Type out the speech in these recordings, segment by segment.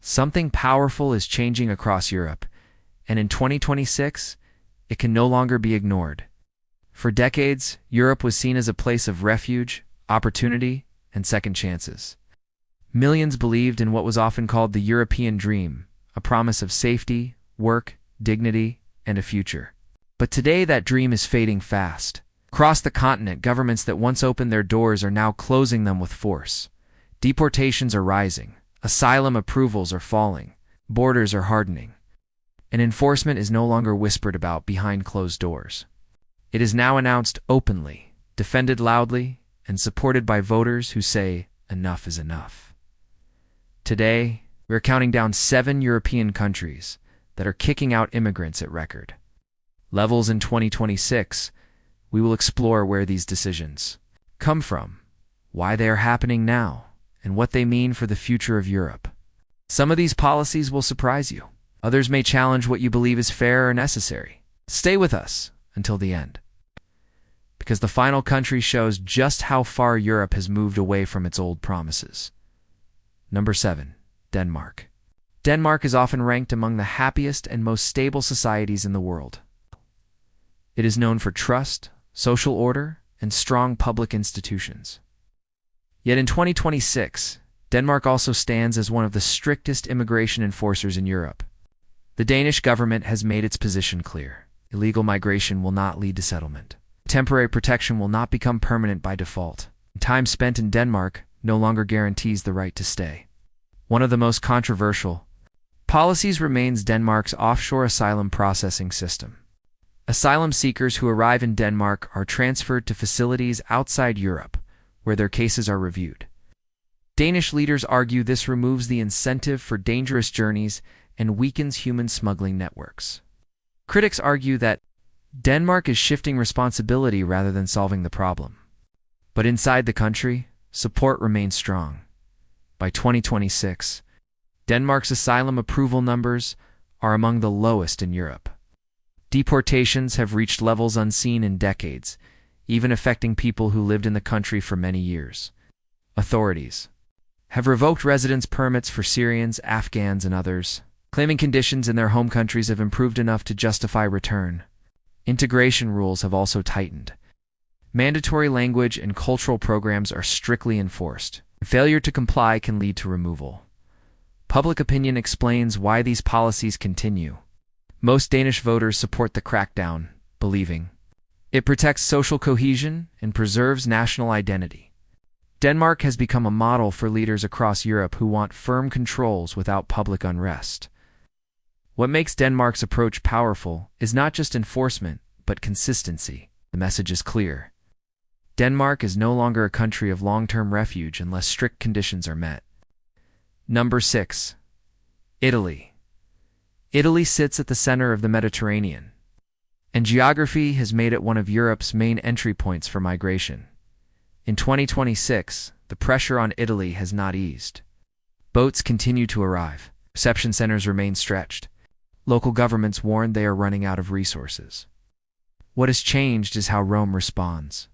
Something powerful is changing across Europe, and in 2026, it can no longer be ignored. For decades, Europe was seen as a place of refuge, opportunity, and second chances. Millions believed in what was often called the European dream, a promise of safety, work, dignity, and a future. But today that dream is fading fast. Across the continent, governments that once opened their doors are now closing them with force. Deportations are rising, asylum approvals are falling, borders are hardening, and enforcement is no longer whispered about behind closed doors. It is now announced openly, defended loudly, and supported by voters who say, enough is enough. Today, we are counting down 7 European countries that are kicking out immigrants at record levels in 2026. We will explore where these decisions come from, why they are happening now, and what they mean for the future of Europe. Some of these policies will surprise you. Others may challenge what you believe is fair or necessary. Stay with us until the end, because the final country shows just how far Europe has moved away from its old promises. Number 7. Denmark. Denmark is often ranked among the happiest and most stable societies in the world. It is known for trust, social order, and strong public institutions. Yet in 2026, Denmark also stands as one of the strictest immigration enforcers in Europe. The Danish government has made its position clear. Illegal migration will not lead to settlement. Temporary protection will not become permanent by default. Time spent in Denmark no longer guarantees the right to stay. One of the most controversial policies remains Denmark's offshore asylum processing system. Asylum seekers who arrive in Denmark are transferred to facilities outside Europe, where their cases are reviewed. Danish leaders argue this removes the incentive for dangerous journeys and weakens human smuggling networks. Critics argue that Denmark is shifting responsibility rather than solving the problem. But inside the country, support remains strong. By 2026, Denmark's asylum approval numbers are among the lowest in Europe. Deportations have reached levels unseen in decades, even affecting people who lived in the country for many years. Authorities have revoked residence permits for Syrians, Afghans, and others, claiming conditions in their home countries have improved enough to justify return. Integration rules have also tightened. Mandatory language and cultural programs are strictly enforced. Failure to comply can lead to removal. Public opinion explains why these policies continue. Most Danish voters support the crackdown, believing it protects social cohesion and preserves national identity. Denmark has become a model for leaders across Europe who want firm controls without public unrest. What makes Denmark's approach powerful is not just enforcement, but consistency. The message is clear. Denmark is no longer a country of long-term refuge unless strict conditions are met. Number 6. Italy. Italy sits at the center of the Mediterranean, and geography has made it one of Europe's main entry points for migration. In 2026, the pressure on Italy has not eased. Boats continue to arrive. Reception centers remain stretched. Local governments warn they are running out of resources. What has changed is how Rome responds.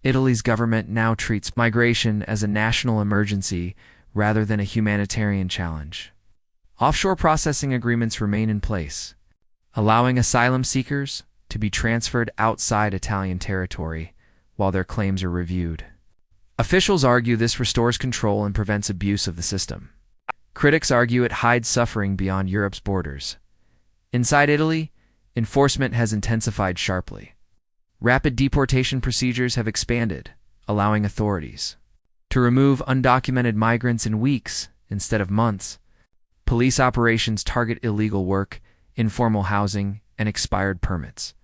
Italy's government now treats migration as a national emergency rather than a humanitarian challenge. Offshore processing agreements remain in place, allowing asylum seekers to be transferred outside Italian territory while their claims are reviewed. Officials argue this restores control and prevents abuse of the system. Critics argue it hides suffering beyond Europe's borders. Inside Italy, enforcement has intensified sharply. Rapid deportation procedures have expanded, allowing authorities to remove undocumented migrants in weeks instead of months. Police operations target illegal work, informal housing, and expired permits.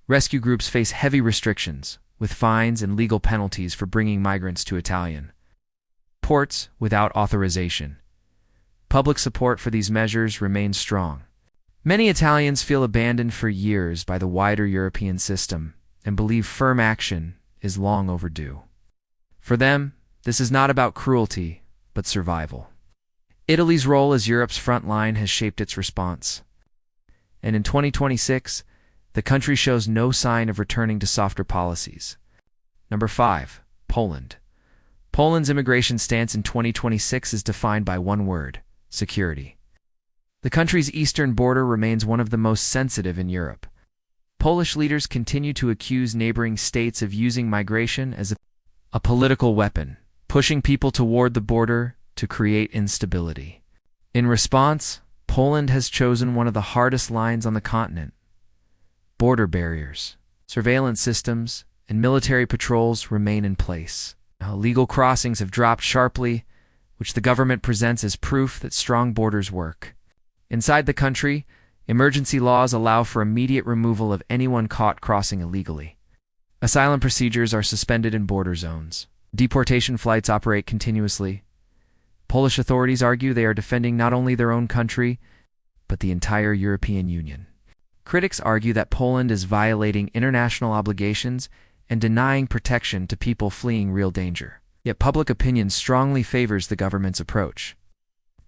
Rescue groups face heavy restrictions, with fines and legal penalties for bringing migrants to Italian ports without authorization. Public support for these measures remains strong. Many Italians feel abandoned for years by the wider European system and believe firm action is long overdue. For them, this is not about cruelty, but survival. Italy's role as Europe's front line has shaped its response. And in 2026, the country shows no sign of returning to softer policies. Number 5. Poland. Poland's immigration stance in 2026 is defined by one word: Security. The country's eastern border remains one of the most sensitive in Europe. Polish leaders continue to accuse neighboring states of using migration as a political weapon, pushing people toward the border to create instability. In response, Poland has chosen one of the hardest lines on the continent. Border barriers, surveillance systems, and military patrols remain in place. Illegal crossings have dropped sharply, which the government presents as proof that strong borders work. Inside the country, emergency laws allow for immediate removal of anyone caught crossing illegally. Asylum procedures are suspended in border zones. Deportation flights operate continuously. Polish authorities argue they are defending not only their own country, but the entire European Union. Critics argue that Poland is violating international obligations and denying protection to people fleeing real danger. Yet public opinion strongly favors the government's approach.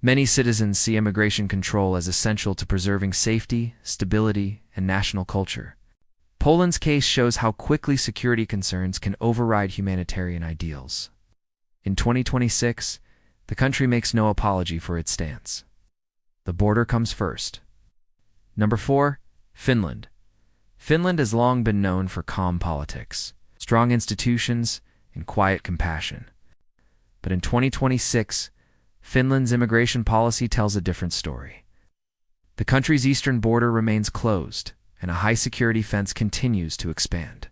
Many citizens see immigration control as essential to preserving safety, stability, and national culture. Poland's case shows how quickly security concerns can override humanitarian ideals. In 2026, the country makes no apology for its stance. The border comes first. Number 4. Finland. Finland has long been known for calm politics, strong institutions, and quiet compassion. But in 2026, Finland's immigration policy tells a different story. The country's eastern border remains closed, and a high-security fence continues to expand.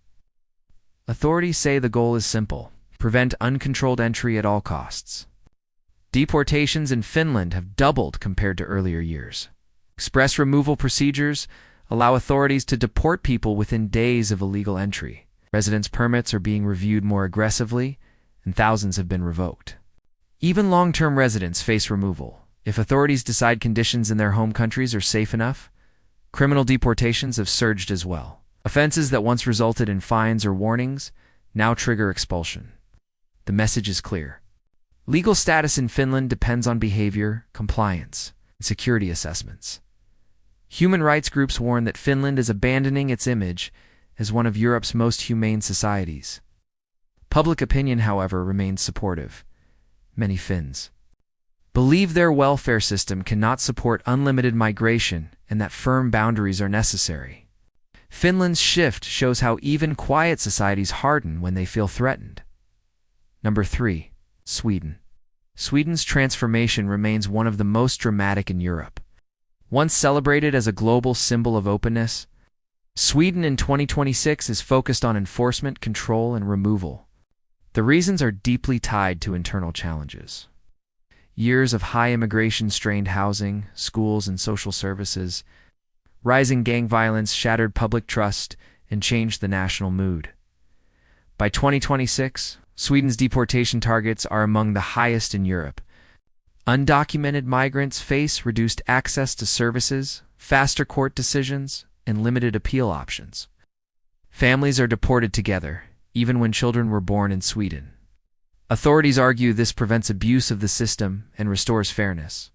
Authorities say the goal is simple: prevent uncontrolled entry at all costs. Deportations in Finland have doubled compared to earlier years. Express removal procedures allow authorities to deport people within days of illegal entry. Residence permits are being reviewed more aggressively, and thousands have been revoked. Even long-term residents face removal. If authorities decide conditions in their home countries are safe enough, criminal deportations have surged as well. Offenses that once resulted in fines or warnings now trigger expulsion. The message is clear. Legal status in Finland depends on behavior, compliance, and security assessments. Human rights groups warn that Finland is abandoning its image as one of Europe's most humane societies. Public opinion, however, remains supportive. Many Finns believe their welfare system cannot support unlimited migration and that firm boundaries are necessary. Finland's shift shows how even quiet societies harden when they feel threatened. Number 3. Sweden. Sweden's transformation remains one of the most dramatic in Europe. Once celebrated as a global symbol of openness, Sweden in 2026 is focused on enforcement, control, and removal. The reasons are deeply tied to internal challenges. Years of high immigration strained housing, schools, and social services. Rising gang violence shattered public trust and changed the national mood. By 2026, Sweden's deportation targets are among the highest in Europe. Undocumented migrants face reduced access to services, faster court decisions, and limited appeal options. Families are deported together, even when children were born in Sweden. Authorities argue this prevents abuse of the system and restores fairness.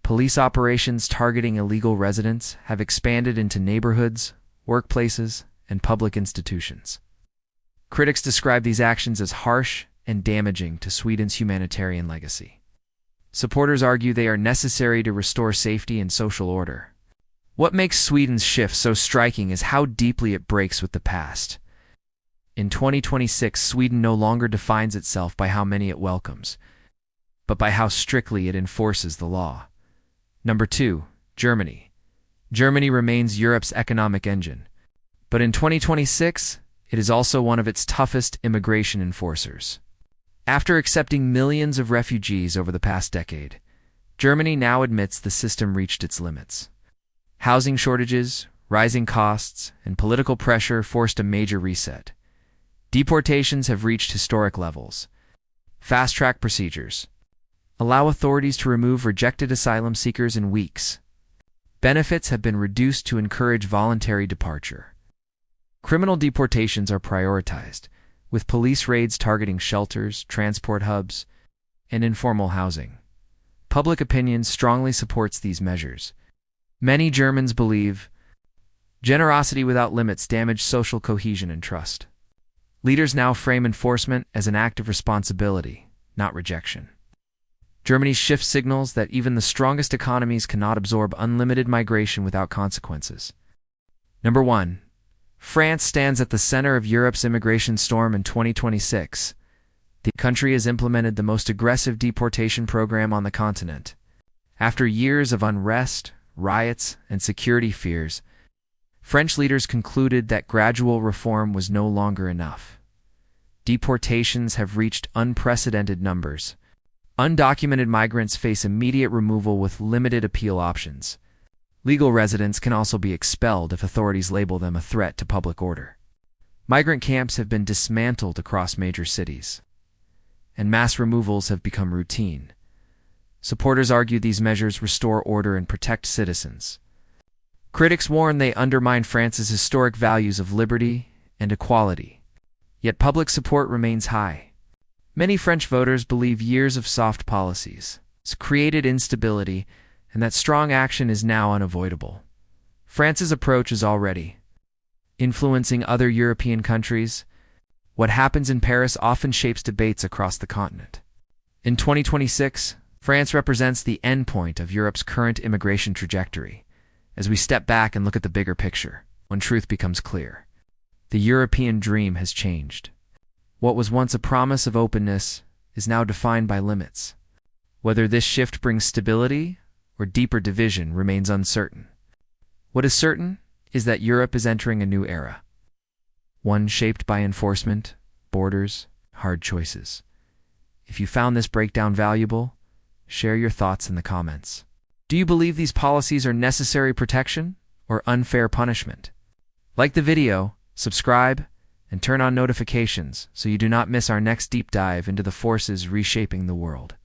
Police operations targeting illegal residents have expanded into neighborhoods, workplaces, and public institutions. Critics describe these actions as harsh and damaging to Sweden's humanitarian legacy. Supporters argue they are necessary to restore safety and social order. What makes Sweden's shift so striking is how deeply it breaks with the past. In 2026, Sweden no longer defines itself by how many it welcomes, but by how strictly it enforces the law. Number 2. Germany. Germany remains Europe's economic engine, but in 2026, it is also one of its toughest immigration enforcers. After accepting millions of refugees over the past decade, Germany now admits the system reached its limits. Housing shortages, rising costs, and political pressure forced a major reset. Deportations have reached historic levels. Fast-track procedures allow authorities to remove rejected asylum seekers in weeks. Benefits have been reduced to encourage voluntary departure. Criminal deportations are prioritized, with police raids targeting shelters, transport hubs, and informal housing. Public opinion strongly supports these measures. Many Germans believe generosity without limits damages social cohesion and trust. Leaders now frame enforcement as an act of responsibility, not rejection. Germany's shift signals that even the strongest economies cannot absorb unlimited migration without consequences. Number 1. France stands at the center of Europe's immigration storm in 2026. The country has implemented the most aggressive deportation program on the continent. After years of unrest, riots, and security fears, French leaders concluded that gradual reform was no longer enough. Deportations have reached unprecedented numbers. Undocumented migrants face immediate removal with limited appeal options. Legal residents can also be expelled if authorities label them a threat to public order. Migrant camps have been dismantled across major cities, and mass removals have become routine. Supporters argue these measures restore order and protect citizens. Critics warn they undermine France's historic values of liberty and equality. Yet public support remains high. Many French voters believe years of soft policies has created instability and that strong action is now unavoidable. France's approach is already influencing other European countries. What happens in Paris often shapes debates across the continent. In 2026, France represents the endpoint of Europe's current immigration trajectory. As we step back and look at the bigger picture, when truth becomes clear, the European dream has changed. What was once a promise of openness is now defined by limits. Whether this shift brings stability or deeper division remains uncertain. What is certain is that Europe is entering a new era, one shaped by enforcement, borders, hard choices. If you found this breakdown valuable, share your thoughts in the comments. Do you believe these policies are necessary protection or unfair punishment? Like the video, subscribe, and turn on notifications so you do not miss our next deep dive into the forces reshaping the world.